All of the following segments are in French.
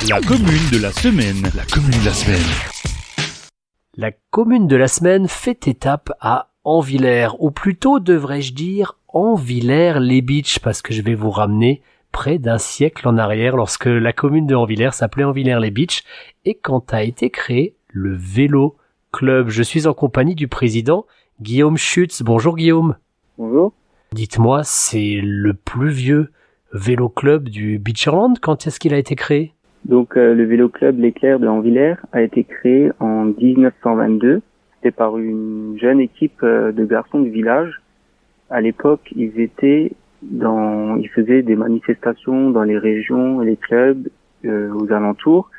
La commune de la semaine. La commune de la semaine. La commune de la semaine fait étape à Anvillers, ou plutôt devrais-je dire Anvillers-les-Bitches, parce que je vais vous ramener près d'un siècle en arrière lorsque la commune de Anvillers s'appelait Anvillers-les-Bitches et quand a été créé le Vélo Club. Je suis en compagnie du président Guillaume Schutz. Bonjour Guillaume. Bonjour. Dites-moi, c'est le plus vieux vélo club du Beacherland. Quand est-ce qu'il a été créé ? Donc le vélo club L'Éclair de Anvillers a été créé en 1922. C'était par une jeune équipe de garçons du village. À l'époque, ils faisaient des manifestations dans les régions et les clubs aux alentours,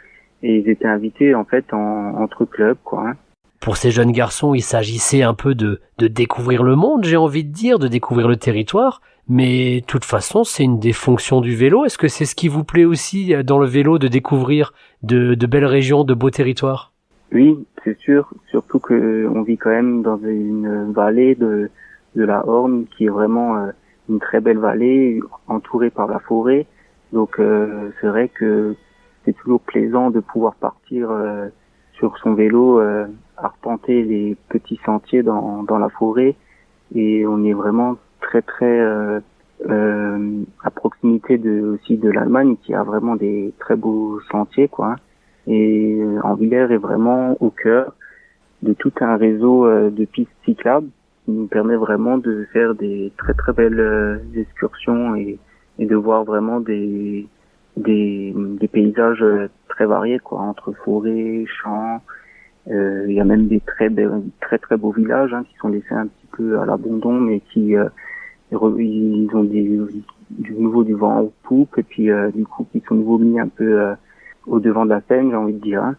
et ils étaient invités en fait entre clubs, quoi. Pour ces jeunes garçons, il s'agissait un peu de découvrir le monde, j'ai envie de dire, de découvrir le territoire. Mais de toute façon, c'est une des fonctions du vélo. Est-ce que c'est ce qui vous plaît aussi dans le vélo, de découvrir de belles régions, de beaux territoires ? Oui, c'est sûr. Surtout que on vit quand même dans une vallée de la Horne qui est vraiment une très belle vallée entourée par la forêt. Donc c'est vrai que c'est toujours plaisant de pouvoir partir sur son vélo, arpenter les petits sentiers dans la forêt, et on est vraiment très à proximité aussi de l'Allemagne, qui a vraiment des très beaux sentiers, quoi. Et Anvillers est vraiment au cœur de tout un réseau de pistes cyclables qui nous permet vraiment de faire des très belles excursions et de voir vraiment des paysages très variés, quoi, entre forêts, champs. Il y a même des très beaux villages qui sont laissés un petit peu à l'abandon, mais qui ils ont du vent en poupe, et puis du coup qui sont nouveau mis un peu au devant de la scène, j'ai envie de dire.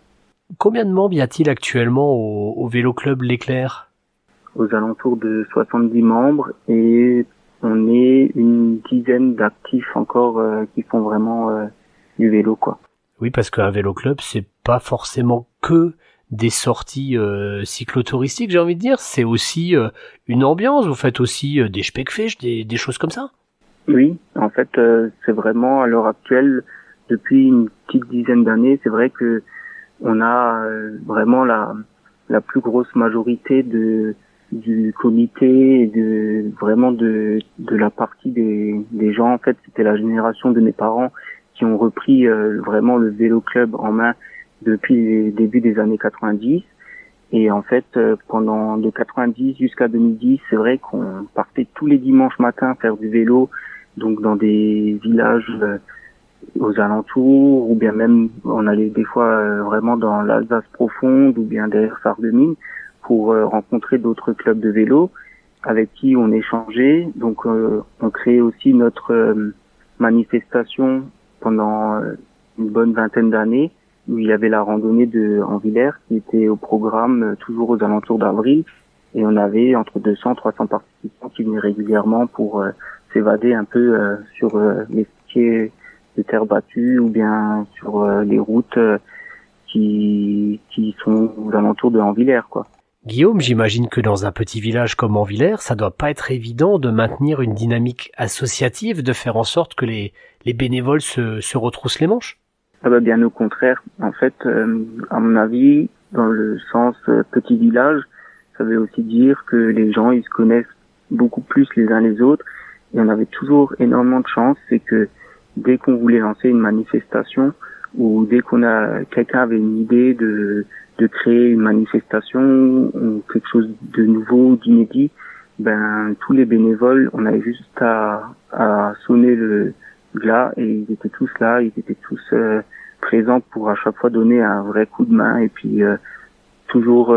Combien de membres y a-t-il actuellement au Vélo Club L'Éclair ? Aux alentours de 70 membres, et on est une dizaine d'actifs encore qui font vraiment du vélo, quoi. Oui, parce qu'un vélo club, c'est pas forcément que des sorties cyclotouristiques, j'ai envie de dire. C'est aussi une ambiance. Vous faites aussi des speckfish, des choses comme ça. Oui, en fait, c'est vraiment à l'heure actuelle, depuis une petite dizaine d'années, c'est vrai que on a vraiment la plus grosse majorité du comité et de la partie des gens. En fait, c'était la génération de mes parents qui ont repris vraiment le vélo club en main depuis les débuts des années 90. Et en fait, pendant de 90 jusqu'à 2010, c'est vrai qu'on partait tous les dimanches matins faire du vélo, donc dans des villages aux alentours, ou bien même on allait des fois vraiment dans l'Alsace profonde, ou bien derrière Sarreguemines, pour rencontrer d'autres clubs de vélo avec qui on échangeait. Donc on créait aussi notre manifestation pendant une bonne vingtaine d'années, où il y avait la randonnée de Anvillers qui était au programme toujours aux alentours d'avril, et on avait entre 200 et 300 participants qui venaient régulièrement pour s'évader un peu sur les sentiers de terre battue, ou bien sur les routes qui sont aux alentours de Anvillers, quoi. Guillaume, j'imagine que dans un petit village comme Anvillers, ça doit pas être évident de maintenir une dynamique associative, de faire en sorte que les bénévoles se retroussent les manches. Ah bah bien au contraire. En fait, à mon avis, dans le sens petit village, ça veut aussi dire que les gens, ils se connaissent beaucoup plus les uns les autres, et on avait toujours énormément de chance. C'est que dès qu'on voulait lancer une manifestation, ou dès quelqu'un avait une idée de créer une manifestation ou quelque chose de nouveau, d'inédit, tous les bénévoles, on avait juste à sonner le glas, et ils étaient tous là, ils étaient tous présents pour à chaque fois donner un vrai coup de main. Et puis toujours,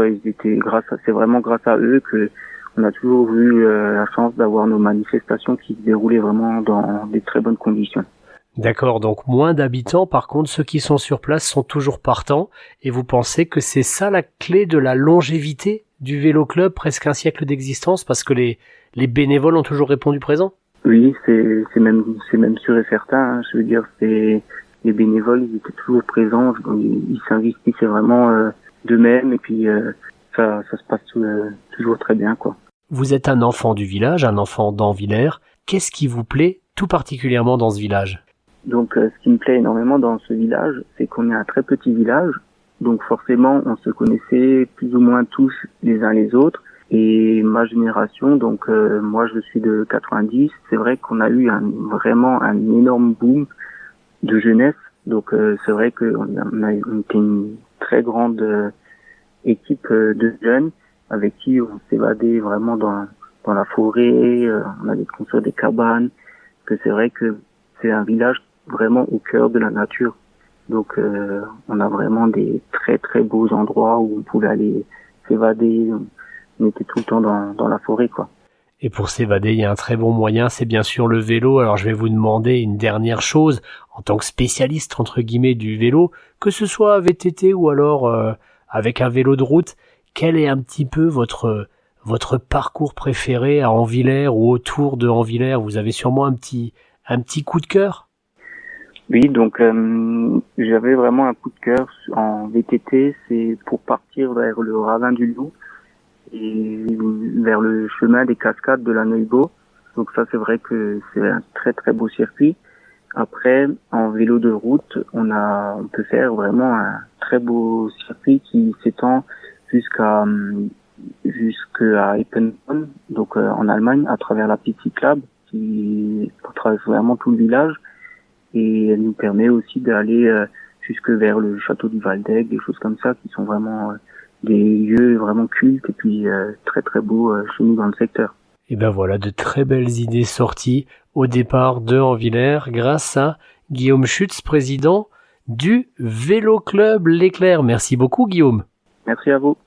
c'est vraiment grâce à eux que on a toujours eu la chance d'avoir nos manifestations qui se déroulaient vraiment dans des très bonnes conditions. D'accord, donc moins d'habitants, par contre ceux qui sont sur place sont toujours partants, et vous pensez que c'est ça la clé de la longévité du vélo club, presque un siècle d'existence, parce que les bénévoles ont toujours répondu présent ? Oui, c'est même sûr et certain. Je veux dire, les bénévoles, ils étaient toujours présents, ils s'investissaient vraiment d'eux-mêmes, et puis ça se passe toujours très bien, quoi. Vous êtes un enfant du village, un enfant d'Anvillers. Qu'est-ce qui vous plaît tout particulièrement dans ce village ? Donc ce qui me plaît énormément dans ce village, c'est qu'on est un très petit village, donc forcément on se connaissait plus ou moins tous les uns les autres. Et ma génération, donc moi je suis de 90, c'est vrai qu'on a eu vraiment un énorme boom de jeunesse. Donc c'est vrai qu'on était une très grande équipe de jeunes avec qui on s'évadait vraiment dans la forêt, on allait construire des cabanes, que c'est vrai que c'est un village vraiment au cœur de la nature. Donc on a vraiment des très très beaux endroits où on pouvait aller s'évader. On était tout le temps dans la forêt, quoi. Et pour s'évader, il y a un très bon moyen, c'est bien sûr le vélo. Alors je vais vous demander une dernière chose, en tant que spécialiste entre guillemets du vélo, que ce soit VTT ou alors avec un vélo de route, quel est un petit peu votre parcours préféré à Anvillers ou autour de Anvillers? Vous avez sûrement un petit coup de cœur? Oui, donc j'avais vraiment un coup de cœur en VTT, c'est pour partir vers le ravin du Loup et vers le chemin des cascades de la Neubourg. Donc ça, c'est vrai que c'est un très très beau circuit. Après, en vélo de route, on peut faire vraiment un très beau circuit qui s'étend jusqu'à Eppenbrunn, donc en Allemagne, à travers la piste cyclable qui traverse vraiment tout le village. Et elle nous permet aussi d'aller jusque vers le château du Waldeck, des choses comme ça qui sont vraiment des lieux vraiment cultes et puis très très beaux chez nous dans le secteur. Et ben voilà, de très belles idées sorties au départ de Anvillers grâce à Guillaume Schütz, président du Vélo Club L'Éclair. Merci beaucoup Guillaume. Merci à vous.